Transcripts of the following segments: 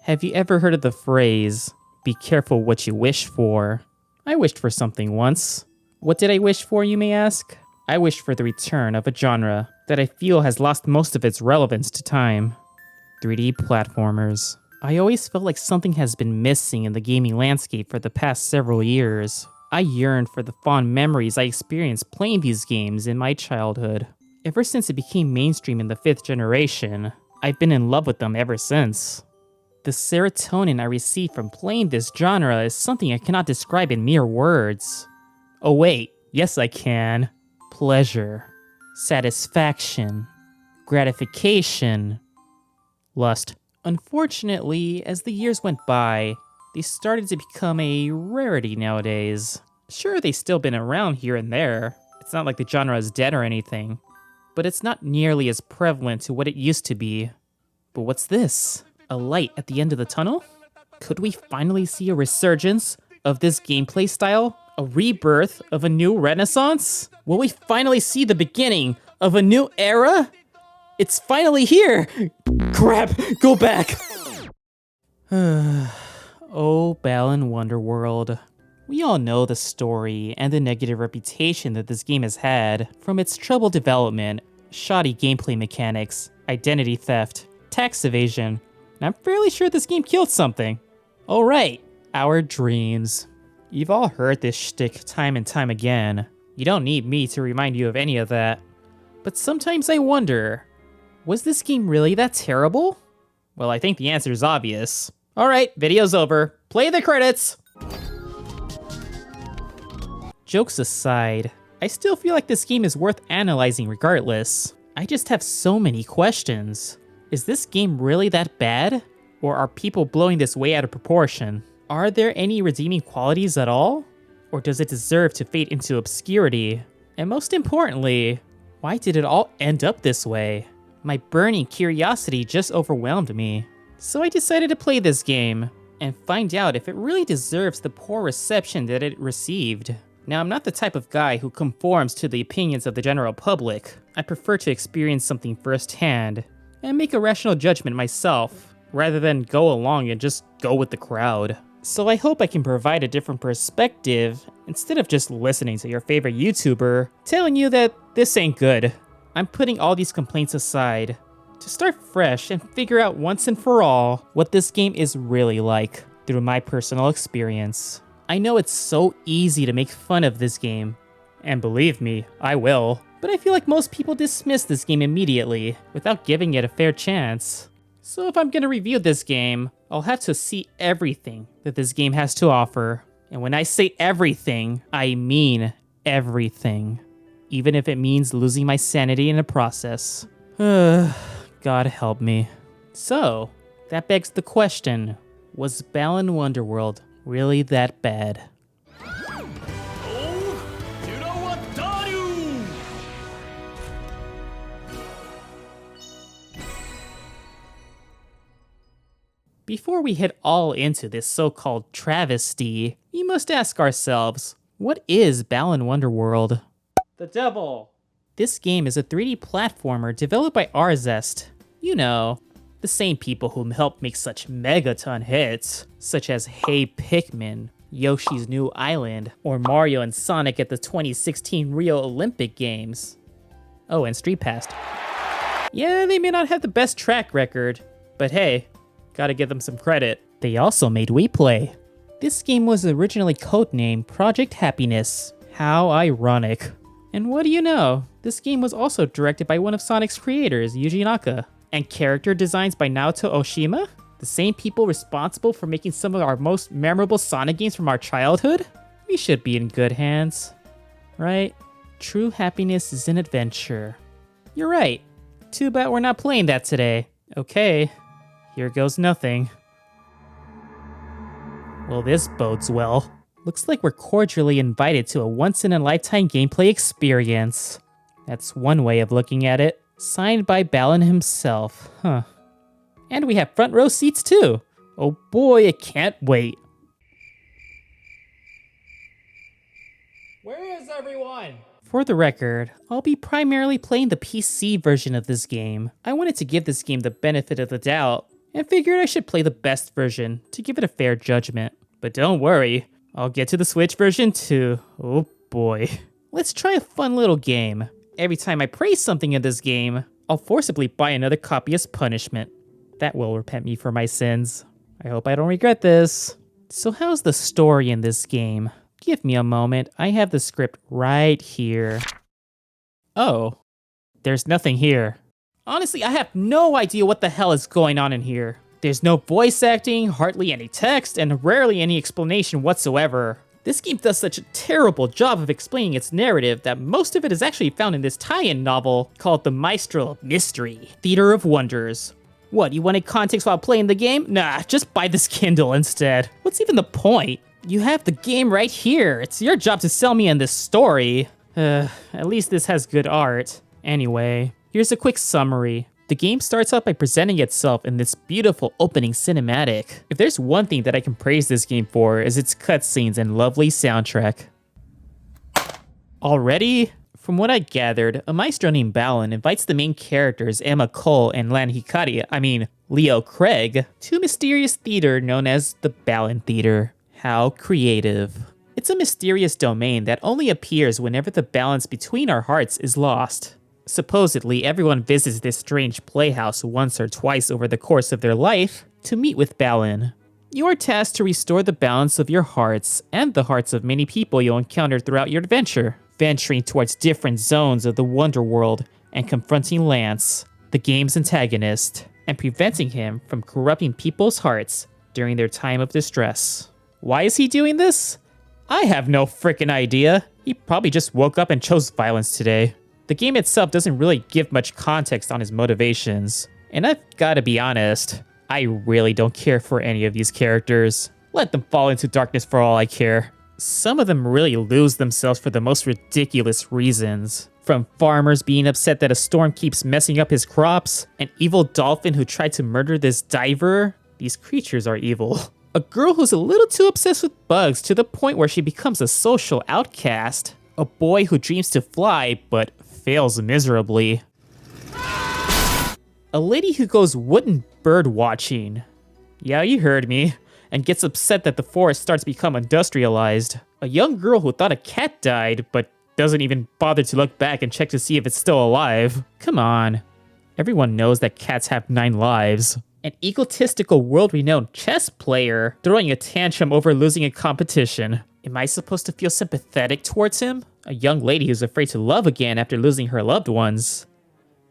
Have you ever heard of the phrase, be careful what you wish for? I wished for something once. What did I wish for, you may ask? I wished for the return of a genre that I feel has lost most of its relevance to time. 3D platformers. I always felt like something has been missing in the gaming landscape for the past several years. I yearn for the fond memories I experienced playing these games in my childhood. Ever since it became mainstream in the 5th generation, I've been in love with them ever since. The serotonin I receive from playing this genre is something I cannot describe in mere words. Oh wait, yes I can. Pleasure, satisfaction, gratification, lust. Unfortunately, as the years went by, they started to become a rarity nowadays. Sure, they've still been around here and there. It's not like the genre is dead or anything, but it's not nearly as prevalent to what it used to be. But what's this? A light at the end of the tunnel? Could we finally see a resurgence of this gameplay style? A rebirth of a new renaissance? Will we finally see the beginning of a new era? It's finally here! Crap! Go back! Oh, Balan Wonderworld. We all know the story and the negative reputation that this game has had, from its troubled development, shoddy gameplay mechanics, identity theft, tax evasion, and I'm fairly sure this game killed something. Oh right, our dreams. You've all heard this shtick time and time again. You don't need me to remind you of any of that. But sometimes I wonder, was this game really that terrible? Well, I think the answer is obvious. Alright, video's over. Play the credits! Jokes aside, I still feel like this game is worth analyzing regardless. I just have so many questions. Is this game really that bad? Or are people blowing this way out of proportion? Are there any redeeming qualities at all? Or does it deserve to fade into obscurity? And most importantly, why did it all end up this way? My burning curiosity just overwhelmed me. So I decided to play this game and find out if it really deserves the poor reception that it received. Now, I'm not the type of guy who conforms to the opinions of the general public. I prefer to experience something firsthand and make a rational judgment myself, rather than go along and just go with the crowd. So I hope I can provide a different perspective instead of just listening to your favorite YouTuber telling you that this ain't good. I'm putting all these complaints aside to start fresh and figure out once and for all what this game is really like through my personal experience. I know it's so easy to make fun of this game, and believe me, I will, but I feel like most people dismiss this game immediately without giving it a fair chance. So if I'm gonna review this game, I'll have to see everything that this game has to offer. And when I say everything, I mean everything. Even if it means losing my sanity in the process. God help me. So, that begs the question, was Balan Wonderworld really that bad? Before we head all into this so-called travesty, we must ask ourselves, what is Balan Wonderworld? The devil! This game is a 3D platformer developed by Arzest. You know, the same people who helped make such megaton hits, such as Hey Pikmin, Yoshi's New Island, or Mario and Sonic at the 2016 Rio Olympic Games. Oh, and Street Pass. Yeah, they may not have the best track record, but hey, gotta give them some credit. They also made We Play. This game was originally codenamed Project Happiness. How ironic. And what do you know? This game was also directed by one of Sonic's creators, Yuji Naka. And character designs by Naoto Oshima? The same people responsible for making some of our most memorable Sonic games from our childhood? We should be in good hands. Right? True happiness is an adventure. You're right. Too bad we're not playing that today. Okay. Here goes nothing. Well, this bodes well. Looks like we're cordially invited to a once-in-a-lifetime gameplay experience. That's one way of looking at it. Signed by Balan himself, huh. And we have front row seats too. Oh boy, I can't wait. Where is everyone? For the record, I'll be primarily playing the PC version of this game. I wanted to give this game the benefit of the doubt and figured I should play the best version to give it a fair judgment. But don't worry, I'll get to the Switch version too. Oh boy. Let's try a fun little game. Every time I praise something in this game, I'll forcibly buy another copy as punishment. That will repent me for my sins. I hope I don't regret this. So how's the story in this game? Give me a moment, I have the script right here. Oh, there's nothing here. Honestly, I have no idea what the hell is going on in here. There's no voice acting, hardly any text, and rarely any explanation whatsoever. This game does such a terrible job of explaining its narrative that most of it is actually found in this tie-in novel called The Maestro of Mystery, Theater of Wonders. What, you wanted context while playing the game? Nah, just buy this Kindle instead. What's even the point? You have the game right here. It's your job to sell me on this story. At least this has good art. Anyway, here's a quick summary. The game starts out by presenting itself in this beautiful opening cinematic. If there's one thing that I can praise this game for, is its cutscenes and lovely soundtrack. Already? From what I gathered, a maestro named Balan invites the main characters Emma Cole and Leo Craig to a mysterious theater known as the Balan Theater. How creative. It's a mysterious domain that only appears whenever the balance between our hearts is lost. Supposedly, everyone visits this strange playhouse once or twice over the course of their life to meet with Balan. You are tasked to restore the balance of your hearts and the hearts of many people you'll encounter throughout your adventure, venturing towards different zones of the Wonderworld and confronting Lance, the game's antagonist, and preventing him from corrupting people's hearts during their time of distress. Why is he doing this? I have no frickin' idea. He probably just woke up and chose violence today. The game itself doesn't really give much context on his motivations, and I've gotta be honest, I really don't care for any of these characters. Let them fall into darkness for all I care. Some of them really lose themselves for the most ridiculous reasons. From farmers being upset that a storm keeps messing up his crops, an evil dolphin who tried to murder this diver. These creatures are evil. A girl who's a little too obsessed with bugs to the point where she becomes a social outcast. A boy who dreams to fly but fails miserably. A lady who goes wooden bird watching. Yeah, you heard me. And gets upset that the forest starts to become industrialized. A young girl who thought a cat died but doesn't even bother to look back and check to see if it's still alive. Come on. Everyone knows that cats have 9 lives. An egotistical world-renowned chess player throwing a tantrum over losing a competition. Am I supposed to feel sympathetic towards him? A young lady who's afraid to love again after losing her loved ones.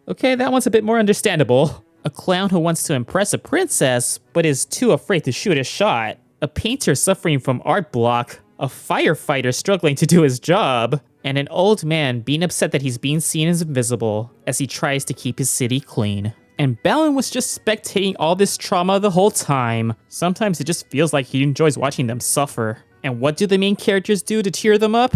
Okay, that one's a bit more understandable. A clown who wants to impress a princess, but is too afraid to shoot a shot. A painter suffering from art block. A firefighter struggling to do his job. And an old man being upset that he's being seen as invisible as he tries to keep his city clean. And Balan was just spectating all this trauma the whole time. Sometimes it just feels like he enjoys watching them suffer. And what do the main characters do to cheer them up?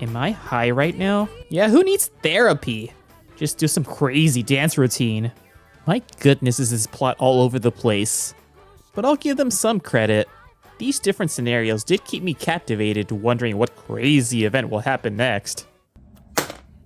Am I high right now? Yeah, who needs therapy? Just do some crazy dance routine. My goodness, is this plot all over the place. But I'll give them some credit. These different scenarios did keep me captivated, wondering what crazy event will happen next.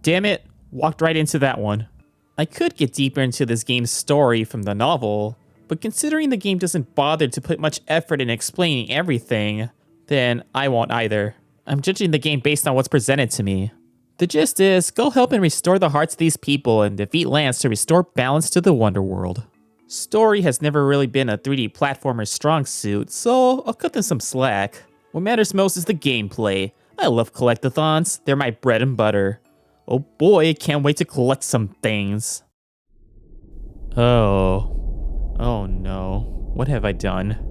Damn it, walked right into that one. I could get deeper into this game's story from the novel, but considering the game doesn't bother to put much effort in explaining everything, then I won't either. I'm judging the game based on what's presented to me. The gist is, go help and restore the hearts of these people and defeat Lance to restore balance to the Wonderworld. Story has never really been a 3D platformer's strong suit, so I'll cut them some slack. What matters most is the gameplay. I love collectathons, they're my bread and butter. Oh boy, can't wait to collect some things. Oh no, what have I done?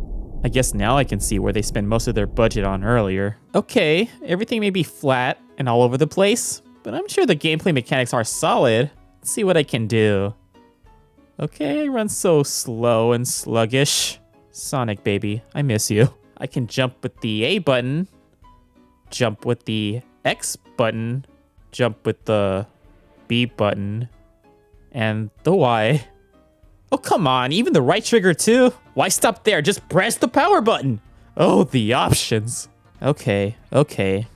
I guess now I can see where they spend most of their budget on earlier. Okay, everything may be flat and all over the place, but I'm sure the gameplay mechanics are solid. Let's see what I can do. Okay, I run so slow and sluggish. Sonic baby, I miss you. I can jump with the A button, jump with the X button, jump with the B button, and the Y. Oh, come on, even the right trigger too? Why stop there? Just press the power button. Oh, the options. Okay,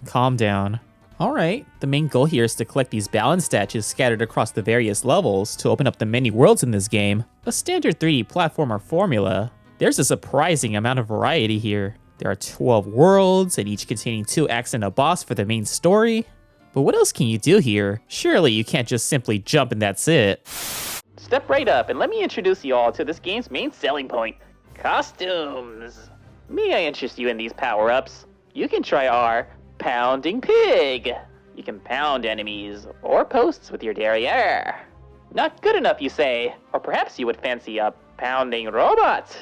calm down. Alright, the main goal here is to collect these Balan statues scattered across the various levels to open up the many worlds in this game. A standard 3D platformer formula. There's a surprising amount of variety here. There are 12 worlds, and each containing 2 acts and a boss for the main story. But what else can you do here? Surely you can't just simply jump and that's it. Step right up and let me introduce you all to this game's main selling point, costumes. May I interest you in these power-ups? You can try our Pounding Pig. You can pound enemies or posts with your derriere. Not good enough, you say? Or perhaps you would fancy a Pounding Robot.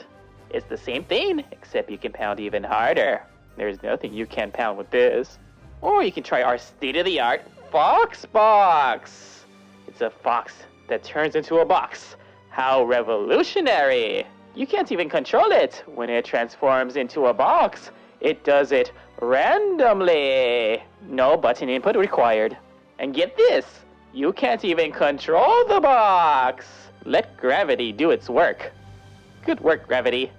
It's the same thing, except you can pound even harder. There's nothing you can't pound with this. Or you can try our state-of-the-art Fox Box. It's a fox that turns into a box. How revolutionary! You can't even control it when it transforms into a box. It does it randomly. No button input required. And get this, you can't even control the box. Let gravity do its work. Good work, Gravity.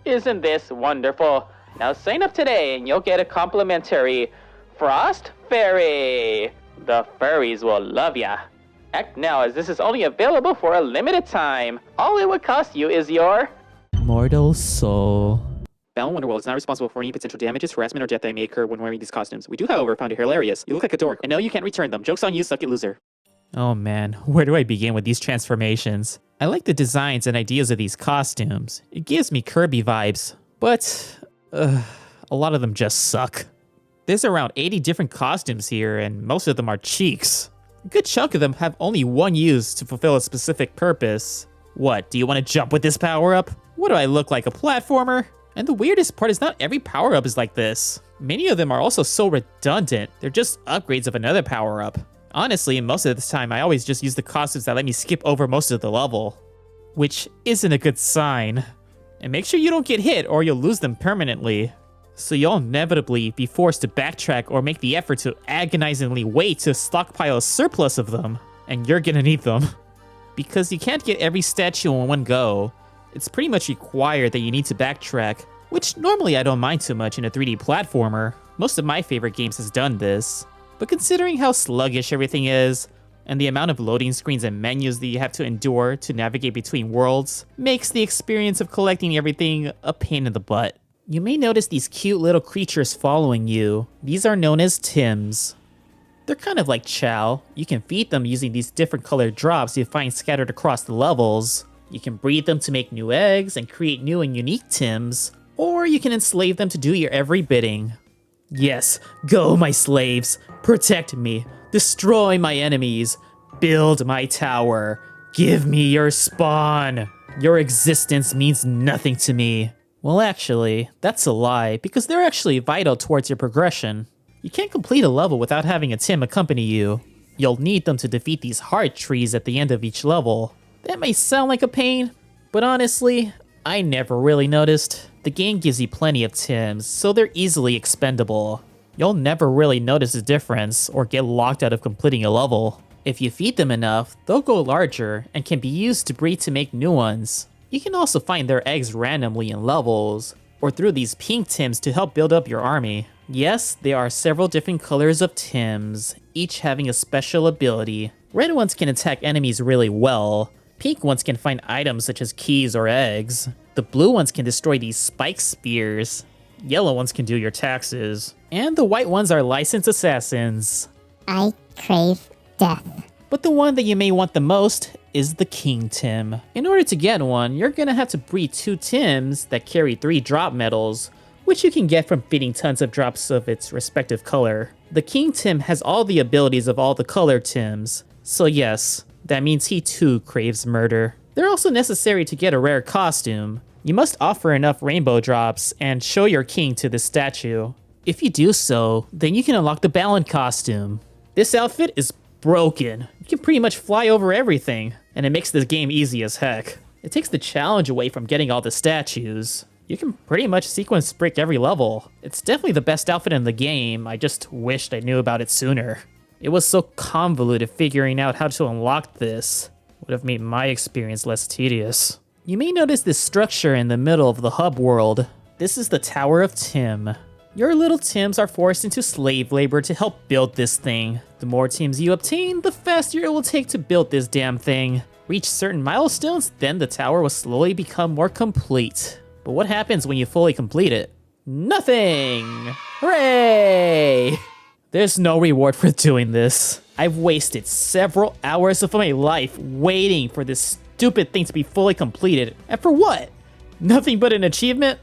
Isn't this wonderful? Now sign up today and you'll get a complimentary Frost Fairy. The furries will love ya. Act now, as this is only available for a limited time. All it would cost you is your Mortal soul. Balan Wonderworld is not responsible for any potential damages, harassment, or death that may occur when wearing these costumes. We do, however, find it hilarious. You look like a dork, and no, you can't return them. Joke's on you, suck it, loser. Oh man, where do I begin with these transformations? I like the designs and ideas of these costumes. It gives me Kirby vibes, but a lot of them just suck. There's around 80 different costumes here, and most of them are cheeks. A good chunk of them have only one use to fulfill a specific purpose. What, do you want to jump with this power-up? What do I look like, a platformer? And the weirdest part is not every power-up is like this. Many of them are also so redundant, they're just upgrades of another power-up. Honestly, most of the time I always just use the costumes that let me skip over most of the level. Which isn't a good sign. And make sure you don't get hit or you'll lose them permanently. So you'll inevitably be forced to backtrack or make the effort to agonizingly wait to stockpile a surplus of them. And you're gonna need them. Because you can't get every statue in one go. It's pretty much required that you need to backtrack, which normally I don't mind too much in a 3D platformer. Most of my favorite games has done this. But considering how sluggish everything is, and the amount of loading screens and menus that you have to endure to navigate between worlds, makes the experience of collecting everything a pain in the butt. You may notice these cute little creatures following you. These are known as Tims. They're kind of like Chao. You can feed them using these different colored drops you find scattered across the levels. You can breed them to make new eggs and create new and unique Tims, or you can enslave them to do your every bidding. Yes, go my slaves, protect me, destroy my enemies, build my tower, give me your spawn. Your existence means nothing to me. Well actually, that's a lie, because they're actually vital towards your progression. You can't complete a level without having a Tim accompany you. You'll need them to defeat these heart trees at the end of each level. That may sound like a pain, but honestly, I never really noticed. The game gives you plenty of Tims, so they're easily expendable. You'll never really notice a difference or get locked out of completing a level. If you feed them enough, they'll go larger and can be used to breed to make new ones. You can also find their eggs randomly in levels, or through these pink Tims to help build up your army. Yes, there are several different colors of Tims, each having a special ability. Red ones can attack enemies really well. Pink ones can find items such as keys or eggs. The blue ones can destroy these spike spears. Yellow ones can do your taxes. And the white ones are licensed assassins. I crave death. But the one that you may want the most is the King Tim. In order to get one, you're gonna have to breed 2 Tims that carry 3 drop medals, which you can get from feeding tons of drops of its respective color. The King Tim has all the abilities of all the colored Tims, so yes, that means he too craves murder. They're also necessary to get a rare costume. You must offer enough rainbow drops and show your king to this statue. If you do so, then you can unlock the Balan costume. This outfit is broken. You can pretty much fly over everything, and it makes this game easy as heck. It takes the challenge away from getting all the statues. You can pretty much sequence break every level. It's definitely the best outfit in the game, I just wished I knew about it sooner. It was so convoluted figuring out how to unlock this. Would have made my experience less tedious. You may notice this structure in the middle of the hub world. This is the Tower of Tim. Your little Tims are forced into slave labor to help build this thing. The more Tims you obtain, the faster it will take to build this damn thing. Reach certain milestones, then the tower will slowly become more complete. But what happens when you fully complete it? Nothing! Hooray! There's no reward for doing this. I've wasted several hours of my life waiting for this stupid thing to be fully completed. And for what? Nothing but an achievement?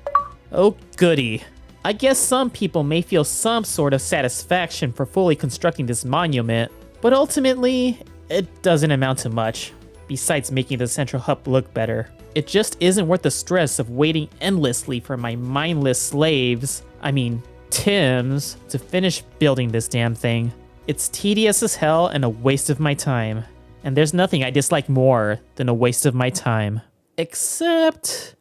Oh goody. I guess some people may feel some sort of satisfaction for fully constructing this monument, but ultimately, it doesn't amount to much, besides making the central hub look better. It just isn't worth the stress of waiting endlessly for my mindless slaves, Tims, to finish building this damn thing. It's tedious as hell and a waste of my time. And there's nothing I dislike more than a waste of my time. Except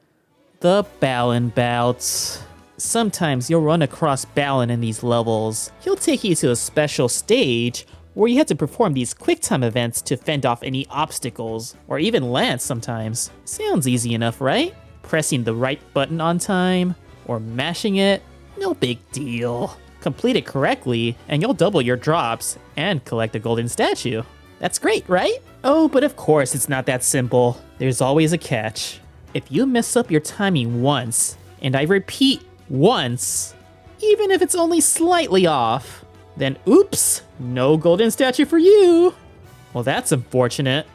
the Balan Bouts. Sometimes you'll run across Balan in these levels. He'll take you to a special stage where you have to perform these quick-time events to fend off any obstacles, or even land sometimes. Sounds easy enough, right? Pressing the right button on time, or mashing it, no big deal. Complete it correctly, and you'll double your drops and collect a golden statue. That's great, right? Oh, but of course it's not that simple. There's always a catch. If you mess up your timing once, and I repeat, once, even if it's only slightly off, then oops, no golden statue for you. Well, that's unfortunate.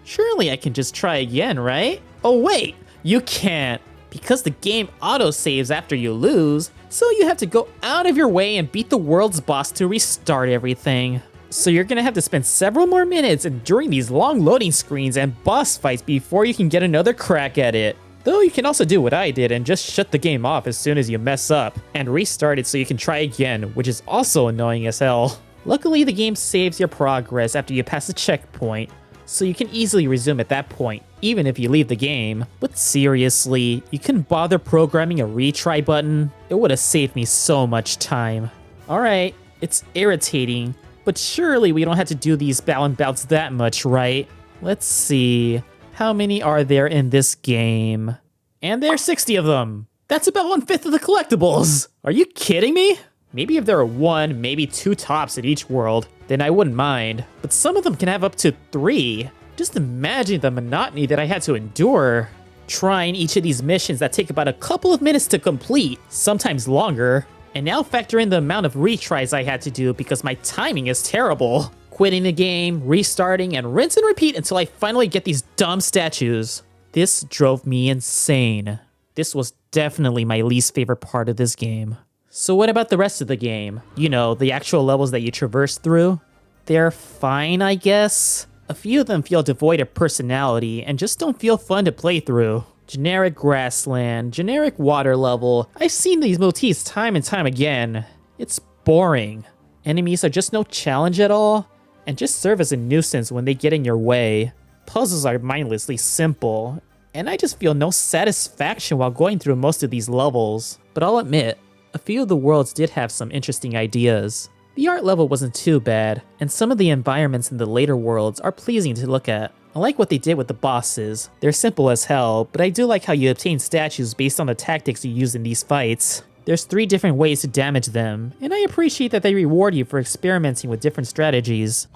Surely I can just try again, right? Oh wait, you can't, because the game auto-saves after you lose, so you have to go out of your way and beat the world's boss to restart everything. So you're gonna have to spend several more minutes enduring these long loading screens and boss fights before you can get another crack at it. Though you can also do what I did and just shut the game off as soon as you mess up, and restart it so you can try again, which is also annoying as hell. Luckily, the game saves your progress after you pass a checkpoint, so you can easily resume at that point, even if you leave the game. But seriously, you couldn't bother programming a retry button? It would have saved me so much time. Alright, it's irritating, but surely we don't have to do these Balan Bouts that much, right? Let's see. How many are there in this game? And there's 60 of them. That's about 1/5 of the collectibles. Are you kidding me? Maybe if there are 1, maybe 2 tops at each world, then I wouldn't mind. But some of them can have up to 3. Just imagine the monotony that I had to endure. Trying each of these missions that take about a couple of minutes to complete, sometimes longer. And now factor in the amount of retries I had to do because my timing is terrible. Quitting the game, restarting, and rinse and repeat until I finally get these dumb statues. This drove me insane. This was definitely my least favorite part of this game. So what about the rest of the game? You know, the actual levels that you traverse through? They're fine, I guess. A few of them feel devoid of personality and just don't feel fun to play through. Generic grassland, generic water level. I've seen these motifs time and time again. It's boring. Enemies are just no challenge at all, and just serve as a nuisance when they get in your way. Puzzles are mindlessly simple, and I just feel no satisfaction while going through most of these levels. But I'll admit, a few of the worlds did have some interesting ideas. The art level wasn't too bad, and some of the environments in the later worlds are pleasing to look at. I like what they did with the bosses. They're simple as hell, but I do like how you obtain statues based on the tactics you use in these fights. There's 3 different ways to damage them, and I appreciate that they reward you for experimenting with different strategies.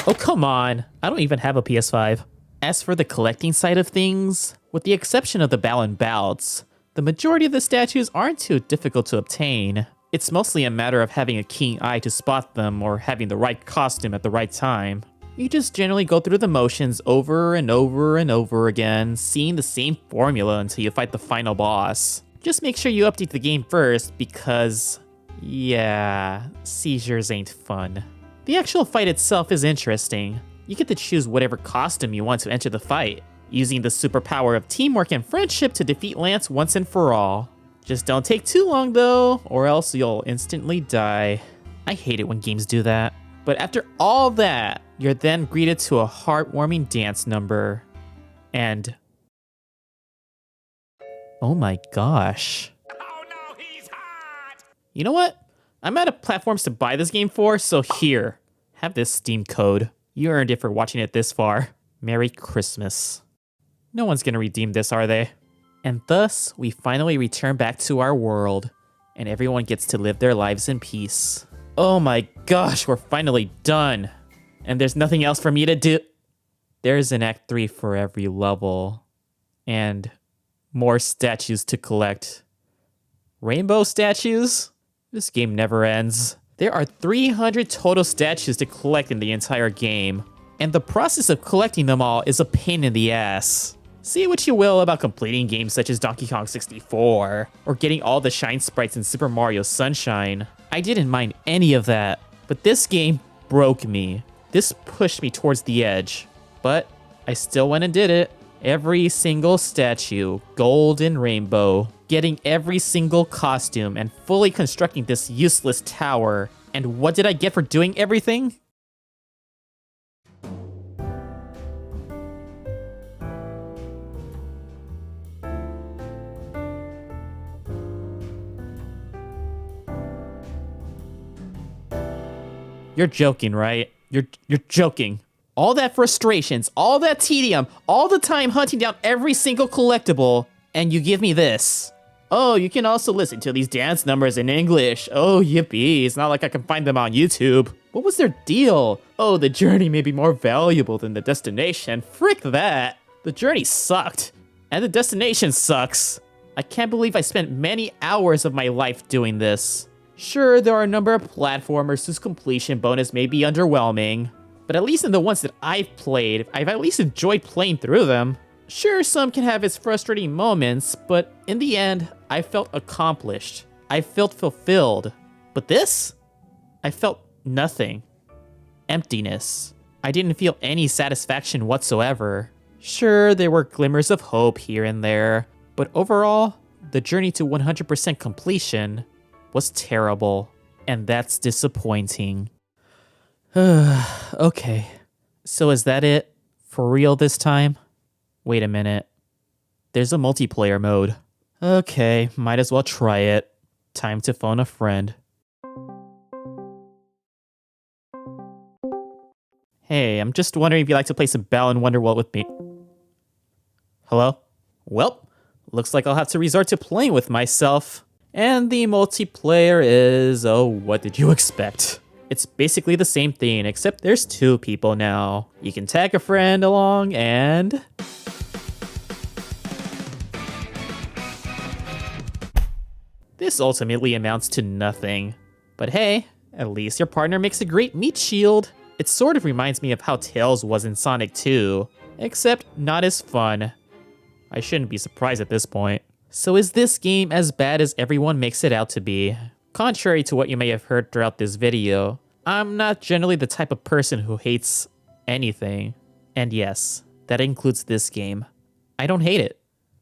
Oh, come on. I don't even have a PS5. As for the collecting side of things, with the exception of the Balan Bouts, the majority of the statues aren't too difficult to obtain. It's mostly a matter of having a keen eye to spot them or having the right costume at the right time. You just generally go through the motions over and over and over again, seeing the same formula until you fight the final boss. Just make sure you update the game first because, yeah, seizures ain't fun. The actual fight itself is interesting. You get to choose whatever costume you want to enter the fight, using the superpower of teamwork and friendship to defeat Lance once and for all. Just don't take too long though, or else you'll instantly die. I hate it when games do that. But after all that, you're then greeted to a heartwarming dance number. And oh my gosh. Oh no, he's hot! You know what? I'm out of platforms to buy this game for, so here. Have this Steam code. You earned it for watching it this far. Merry Christmas. No one's gonna redeem this, are they? And thus, we finally return back to our world. and everyone gets to live their lives in peace. Oh my gosh, we're finally done. And there's nothing else for me to do. There's an Act 3 for every level. And more statues to collect. Rainbow statues? This game never ends. There are 300 total statues to collect in the entire game. And the process of collecting them all is a pain in the ass. Say what you will about completing games such as Donkey Kong 64, or getting all the shine sprites in Super Mario Sunshine. I didn't mind any of that, but this game broke me. This pushed me towards the edge, but I still went and did it. Every single statue, gold and rainbow, getting every single costume, and fully constructing this useless tower. And what did I get for doing everything? You're joking, right? You're joking. All that frustrations, all that tedium, all the time hunting down every single collectible, and you give me this. Oh, you can also listen to these dance numbers in English. Oh, yippee, it's not like I can find them on YouTube. What was their deal? Oh, the journey may be more valuable than the destination. Frick that. The journey sucked, and the destination sucks. I can't believe I spent many hours of my life doing this. Sure, there are a number of platformers whose completion bonus may be underwhelming, but at least in the ones that I've played, I've at least enjoyed playing through them. Sure, some can have its frustrating moments, but in the end, I felt accomplished. I felt fulfilled. But this? I felt nothing. Emptiness. I didn't feel any satisfaction whatsoever. Sure, there were glimmers of hope here and there, but overall, the journey to 100% completion was terrible, and that's disappointing. Okay, so is that it? For real this time? Wait a minute. There's a multiplayer mode. Okay, might as well try it. Time to phone a friend. Hey, I'm just wondering if you'd like to play some Balan Wonderworld with me. Hello? Well, looks like I'll have to resort to playing with myself. And the multiplayer is, oh, what did you expect? It's basically the same thing, except there's 2 people now. You can tag a friend along and... This ultimately amounts to nothing. But hey, at least your partner makes a great meat shield. It sort of reminds me of how Tails was in Sonic 2, except not as fun. I shouldn't be surprised at this point. So is this game as bad as everyone makes it out to be? Contrary to what you may have heard throughout this video, I'm not generally the type of person who hates anything. And yes, that includes this game. I don't hate it.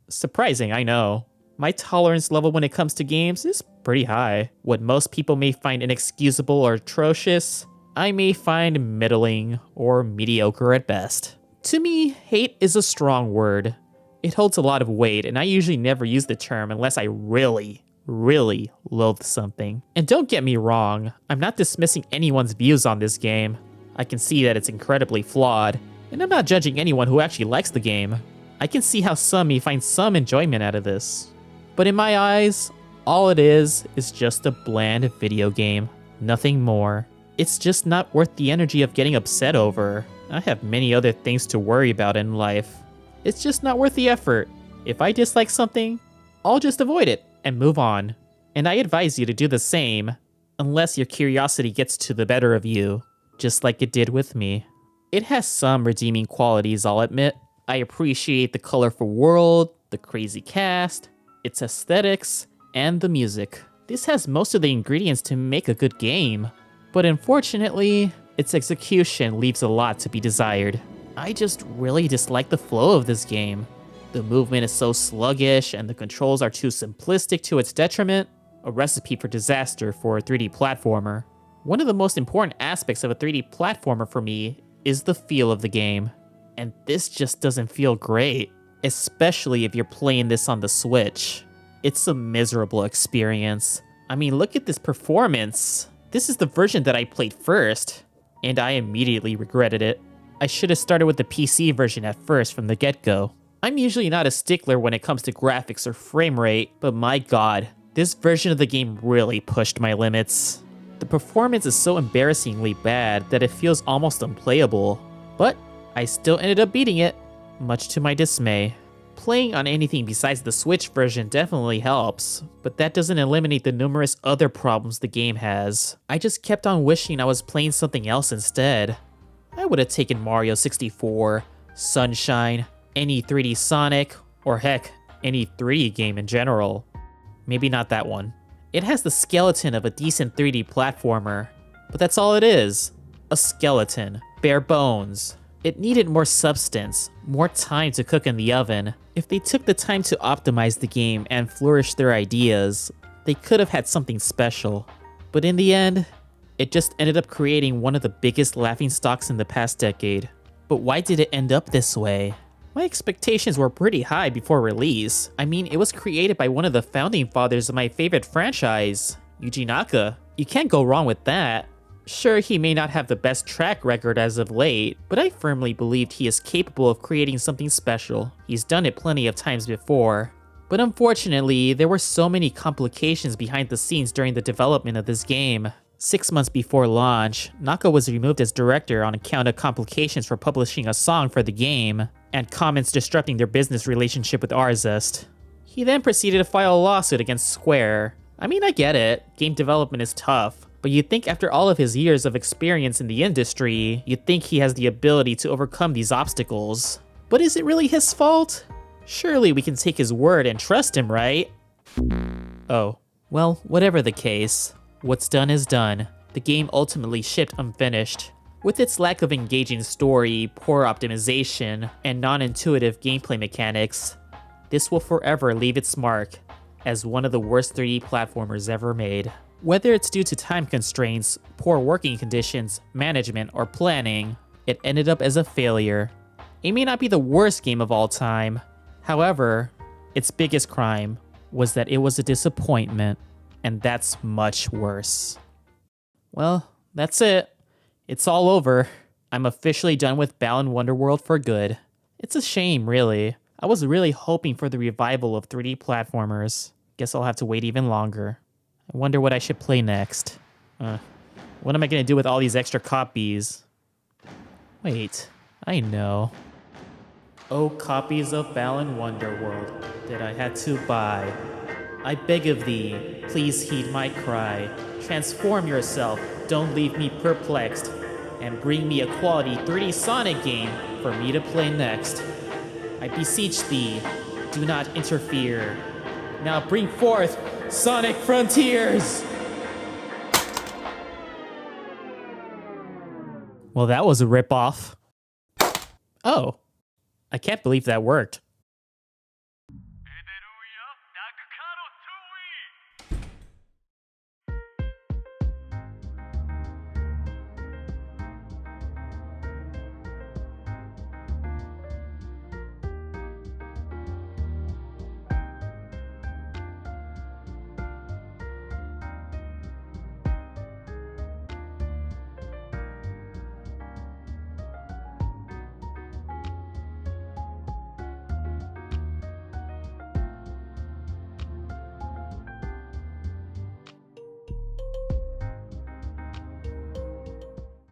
Surprising, I know. My tolerance level when it comes to games is pretty high. What most people may find inexcusable or atrocious, I may find middling or mediocre at best. To me, hate is a strong word. It holds a lot of weight, and I usually never use the term unless I really loathe something. And don't get me wrong, I'm not dismissing anyone's views on this game. I can see that it's incredibly flawed, and I'm not judging anyone who actually likes the game. I can see how some may find some enjoyment out of this. But in my eyes, all it is just a bland video game. Nothing more. It's just not worth the energy of getting upset over. I have many other things to worry about in life. It's just not worth the effort. If I dislike something, I'll just avoid it and move on. And I advise you to do the same, unless your curiosity gets to the better of you, just like it did with me. It has some redeeming qualities, I'll admit. I appreciate the colorful world, the crazy cast, its aesthetics, and the music. This has most of the ingredients to make a good game, but unfortunately, its execution leaves a lot to be desired. I just really dislike the flow of this game. The movement is so sluggish and the controls are too simplistic to its detriment, a recipe for disaster for a 3D platformer. One of the most important aspects of a 3D platformer for me is the feel of the game. And this just doesn't feel great, especially if you're playing this on the Switch. It's a miserable experience. I mean, look at this performance. This is the version that I played first, and I immediately regretted it. I should have started with the PC version at first from the get-go. I'm usually not a stickler when it comes to graphics or frame rate, but my god, This version of the game really pushed my limits. The performance is so embarrassingly bad that it feels almost unplayable, but I still ended up beating it, much to my dismay. Playing on anything besides the Switch version definitely helps, but that doesn't eliminate the numerous other problems the game has. I just kept on wishing I was playing something else instead. I would have taken Mario 64, Sunshine, any 3D Sonic, or heck, any 3D game in general. Maybe not that one. It has the skeleton of a decent 3D platformer, but that's all it is. A skeleton. Bare bones. It needed more substance, more time to cook in the oven. If they took the time to optimize the game and flourish their ideas, they could have had something special. But in the end, it just ended up creating one of the biggest laughingstocks in the past decade. But why did it end up this way? My expectations were pretty high before release. I mean, it was created by one of the founding fathers of my favorite franchise, Yuji Naka. You can't go wrong with that. Sure, he may not have the best track record as of late, but I firmly believed he is capable of creating something special. He's done it plenty of times before. But unfortunately, there were so many complications behind the scenes during the development of this game. 6 months before launch, Naka was removed as director on account of complications for publishing a song for the game, and comments disrupting their business relationship with Arzest. He then proceeded to file a lawsuit against Square. I mean, I get it, game development is tough, but you'd think after all of his years of experience in the industry, you'd think he has the ability to overcome these obstacles. But is it really his fault? Surely we can take his word and trust him, right? Oh, well, whatever the case, what's done is done. The game ultimately shipped unfinished. With its lack of engaging story, poor optimization, and non-intuitive gameplay mechanics, this will forever leave its mark as one of the worst 3D platformers ever made. Whether it's due to time constraints, poor working conditions, management, or planning, it ended up as a failure. It may not be the worst game of all time. However, its biggest crime was that it was a disappointment, and that's much worse. Well, that's it. It's all over. I'm officially done with Balan Wonderworld for good. It's a shame, really. I was really hoping for the revival of 3D platformers. Guess I'll have to wait even longer. I wonder what I should play next. What am I gonna do with all these extra copies? Wait, I know. Oh, copies of Balan Wonderworld that I had to buy. I beg of thee, please heed my cry. Transform yourself, don't leave me perplexed, and bring me a quality 3D Sonic game for me to play next. I beseech thee, do not interfere. Now bring forth Sonic Frontiers! Well, that was a ripoff. Oh, I can't believe that worked.